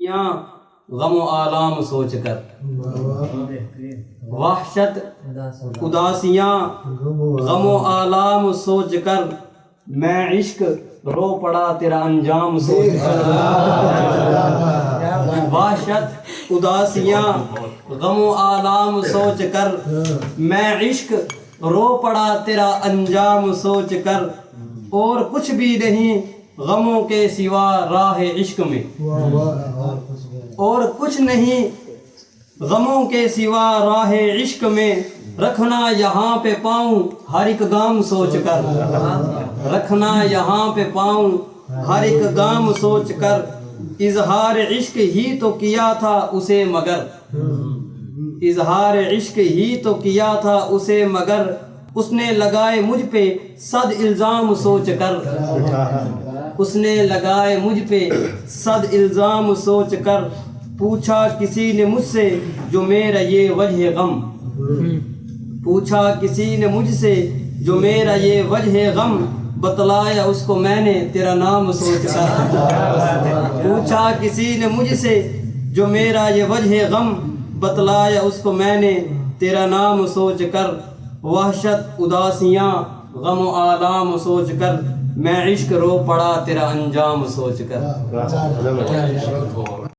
یا غم و آلام سوچ کر، وحشت اداسیاں غم و آلام سوچ کر، میں عشق رو پڑا تیرا انجام سوچ کر، وحشت اداسیاں غم و آلام سوچ کر، میں عشق رو پڑا تیرا انجام سوچ کر، اور کچھ بھی نہیں غموں کے سوا راہ عشق میں، اور کچھ نہیں غموں کے سوا راہ عشق میں، رکھنا یہاں پہ پاؤں ہر ایک گام سوچ کر، رکھنا یہاں پہ پاؤں ہر ایک گام سوچ کر، اظہار عشق ہی تو کیا تھا اسے مگر، اظہار عشق ہی تو کیا تھا اسے مگر، اس نے لگائے مجھ پہ 100 الزام سوچ کر، اس نے لگائے مجھ پہ 100 الزام سوچ کر، پوچھا کسی نے مجھ سے جو میرا یہ وجہ غم، پوچھا کسی نے مجھ سے جو میرا یہ وجہ غم، بتلایا اس کو میں نے تیرا نام سوچ کر، پوچھا کسی نے مجھ سے جو میرا یہ وجہ غم، بتلایا اس کو میں نے تیرا نام سوچ کر، وحشت اداسیاں غم و آلام سوچ کر، میں عشق رو پڑا تیرا انجام سوچ کر۔